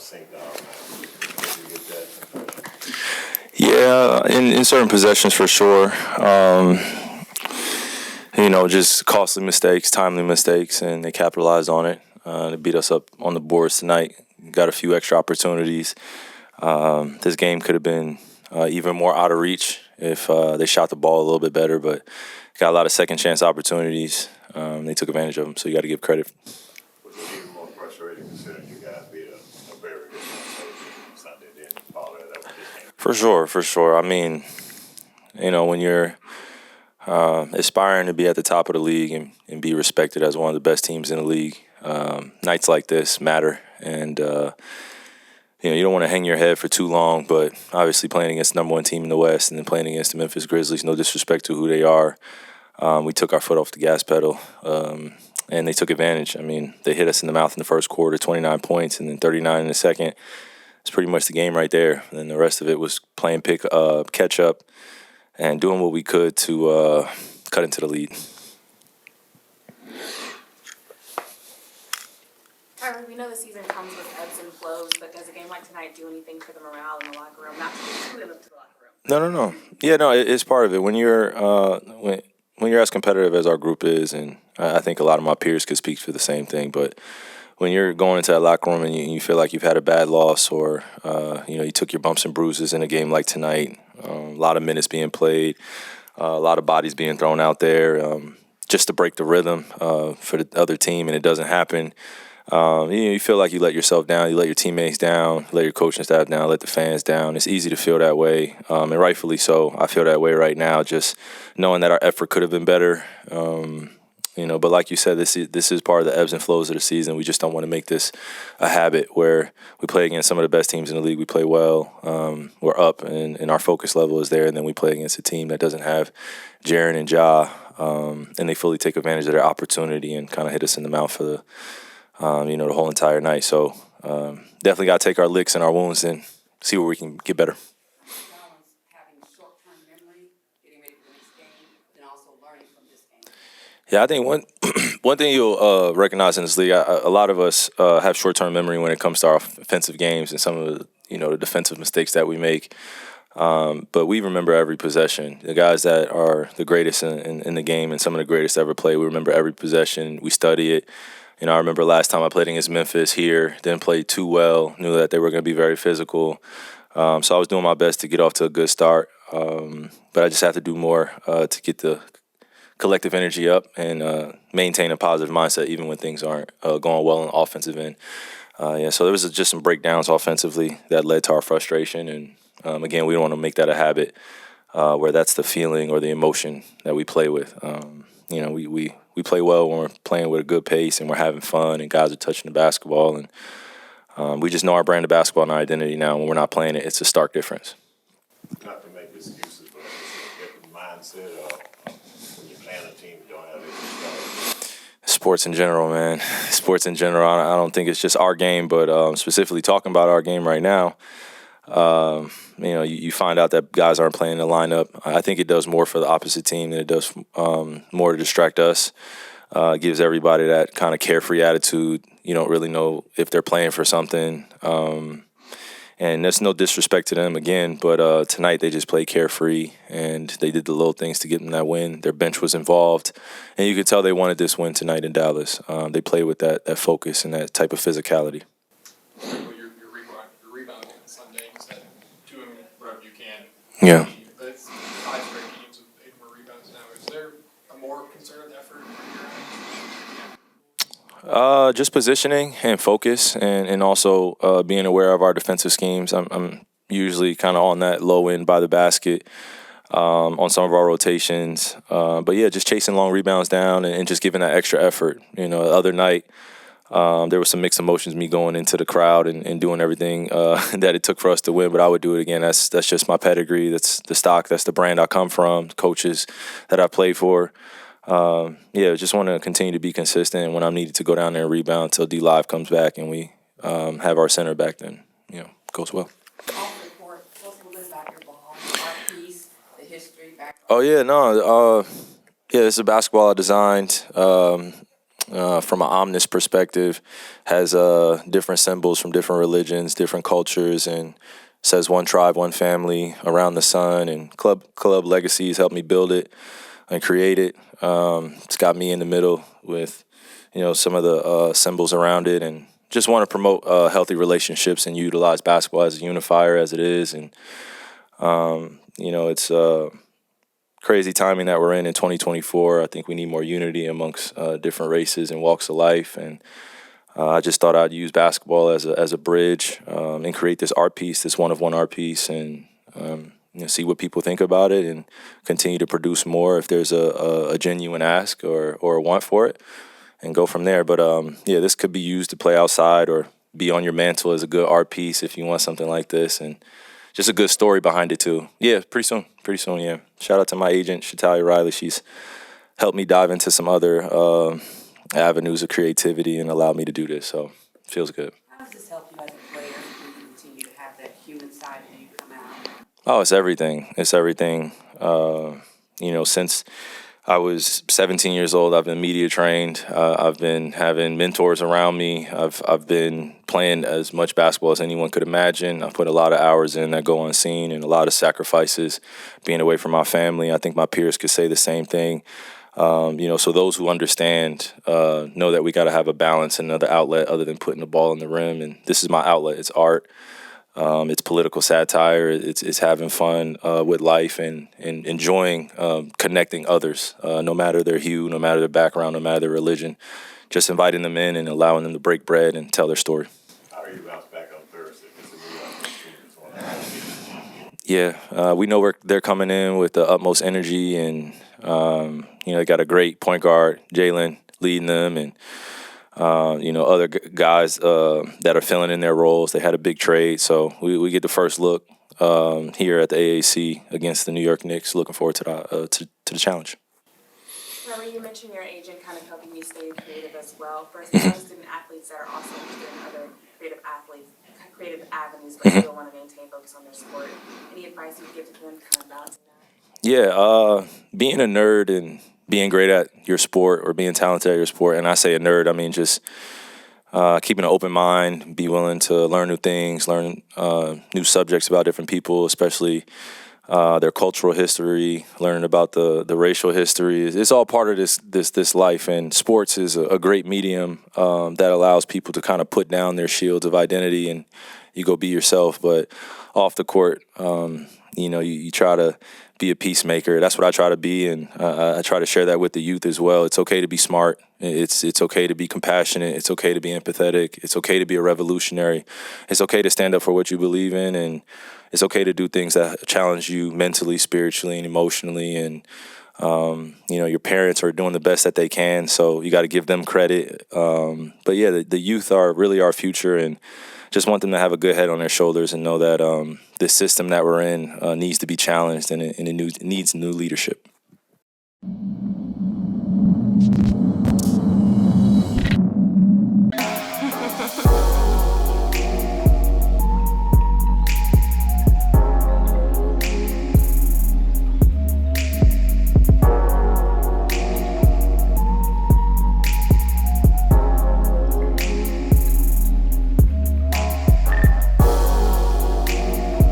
synced out, man. Did you get that impression? Yeah, in certain possessions for sure. Just costly mistakes, timely mistakes, and they capitalized on it. They beat us up on the boards tonight. Got a few extra opportunities. This game could have been even more out of reach if they shot the ball a little bit better, but got a lot of second chance opportunities. They took advantage of them, so you got to give credit. Was it even more frustrating considering you guys beat a very good team Sunday, didn't follow that up with this game? For sure. I mean, when you're aspiring to be at the top of the league and be respected as one of the best teams in the league, nights like this matter. And, you don't want to hang your head for too long, but obviously playing against the number one team in the West and then playing against the Memphis Grizzlies, no disrespect to who they are, we took our foot off the gas pedal, and they took advantage. I mean, they hit us in the mouth in the first quarter, 29 points, and then 39 in the second. It's pretty much the game right there. And then the rest of it was playing catch up and doing what we could to cut into the lead. Kyrie, we know the season comes with ebbs and flows, but does a game like tonight do anything for the morale in the locker room? Not to get too into the locker room. No. Yeah, no, it's part of it. When you're when you're as competitive as our group is, and I think a lot of my peers could speak for the same thing, but when you're going into that locker room and you feel like you've had a bad loss or, you took your bumps and bruises in a game like tonight, a lot of minutes being played, a lot of bodies being thrown out there just to break the rhythm for the other team, and it doesn't happen. You feel like you let yourself down, you let your teammates down, let your coaching staff down, let the fans down. It's easy to feel that way, and rightfully so. I feel that way right now, just knowing that our effort could have been better. But like you said, this is part of the ebbs and flows of the season. We just don't want to make this a habit where we play against some of the best teams in the league. We play well. We're up, and our focus level is there. And then we play against a team that doesn't have Jaren and Ja, and they fully take advantage of their opportunity and kind of hit us in the mouth for the the whole entire night. So definitely got to take our licks and our wounds and see where we can get better. Yeah, I think one thing you'll recognize in this league, a lot of us have short-term memory when it comes to our offensive games and some of the defensive mistakes that we make. But we remember every possession. The guys that are the greatest in the game and some of the greatest ever played, we remember every possession. We study it. I remember last time I played against Memphis here, didn't play too well, knew that they were going to be very physical. So I was doing my best to get off to a good start. But I just have to do more to get the collective energy up and maintain a positive mindset even when things aren't going well on the offensive end. So there was just some breakdowns offensively that led to our frustration. And, again, we don't want to make that a habit where that's the feeling or the emotion that we play with. We play well when we're playing with a good pace and we're having fun and guys are touching the basketball. And we just know our brand of basketball and our identity now. When we're not playing it, it's a stark difference. Not to make excuses, but it's a different mindset when you're playing a team you don't have any. Sports in general, man. Sports in general, I don't think it's just our game, but specifically talking about our game right now, you find out that guys aren't playing the lineup. I think it does more for the opposite team than it does more to distract us. It gives everybody that kind of carefree attitude. You don't really know if they're playing for something. And there's no disrespect to them again, but tonight they just played carefree and they did the little things to get them that win. Their bench was involved, and you could tell they wanted this win tonight in Dallas. They played with that focus and that type of physicality. Your rebound on Sunday, you said 2 wherever you can. Yeah. That's 5 straight games with 8 more rebounds now. Is there a more concerted effort on your end? Just positioning and focus, and also being aware of our defensive schemes. I'm usually kind of on that low end by the basket on some of our rotations. But yeah, just chasing long rebounds down and just giving that extra effort. The other night there was some mixed emotions, me going into the crowd and doing everything that it took for us to win. But I would do it again. That's just my pedigree. That's the stock. That's the brand I come from. The coaches that I played for. Just want to continue to be consistent. And when I'm needed to go down there and rebound until D-Live comes back and we have our center back, then, goes well. Oh, yeah, no. This is a basketball I designed. from an omnis perspective, has different symbols from different religions, different cultures, and says one tribe, one family around the sun. And club legacies helped me build it and create it. It's got me in the middle with, some of the symbols around it, and just want to promote healthy relationships and utilize basketball as a unifier as it is. And it's crazy timing that we're in 2024. I think we need more unity amongst different races and walks of life. And I just thought I'd use basketball as a bridge and create this art piece, this one-of-one art piece, and see what people think about it and continue to produce more if there's a genuine ask or a want for it, and go from there. But this could be used to play outside or be on your mantle as a good art piece if you want something like this, and just a good story behind it too. Yeah, pretty soon, yeah. Shout out to my agent, Shatalia Riley. She's helped me dive into some other avenues of creativity and allowed me to do this, so it feels good. How does this help you as a player to continue to have that human side of you come out? Oh, it's everything. It's everything. Since I was 17 years old, I've been media trained. I've been having mentors around me. I've been playing as much basketball as anyone could imagine. I've put a lot of hours in that go unseen and a lot of sacrifices being away from my family. I think my peers could say the same thing. So those who understand know that we got to have a balance and another outlet other than putting the ball in the rim. And this is my outlet. It's art. It's political satire. It's having fun with life and enjoying connecting others, no matter their hue, no matter their background, no matter their religion. Just inviting them in and allowing them to break bread and tell their story. How are you bounce back on Thursday? Because the New York team is on. Yeah, we know they're coming in with the utmost energy, and they got a great point guard, Jalen, leading them, and other guys that are filling in their roles. They had a big trade, so we get the first look here at the AAC against the New York Knicks. Looking forward to the challenge. Trevor, you mentioned your agent kind of helping you stay creative as well. For student athletes that are also interested in other creative avenues, but still want to maintain focus on their sport, any advice you would give to them to kind of balancing that? Yeah, being a nerd and being great at your sport or being talented at your sport, and I say a nerd, I mean just keeping an open mind, be willing to learn new things, learn new subjects about different people, especially their cultural history, learning about the racial history. It's all part of this life, and sports is a great medium that allows people to kind of put down their shields of identity and you go be yourself. But off the court, you try to be a peacemaker. That's what I try to be, and I try to share that with the youth as well. It's okay to be smart. It's okay to be compassionate. It's okay to be empathetic. It's okay to be a revolutionary. It's okay to stand up for what you believe in, and it's okay to do things that challenge you mentally, spiritually, and emotionally. And your parents are doing the best that they can, so you got to give them credit. But yeah, the youth are really our future, and just want them to have a good head on their shoulders and know that this system that we're in needs to be challenged, and it needs new leadership.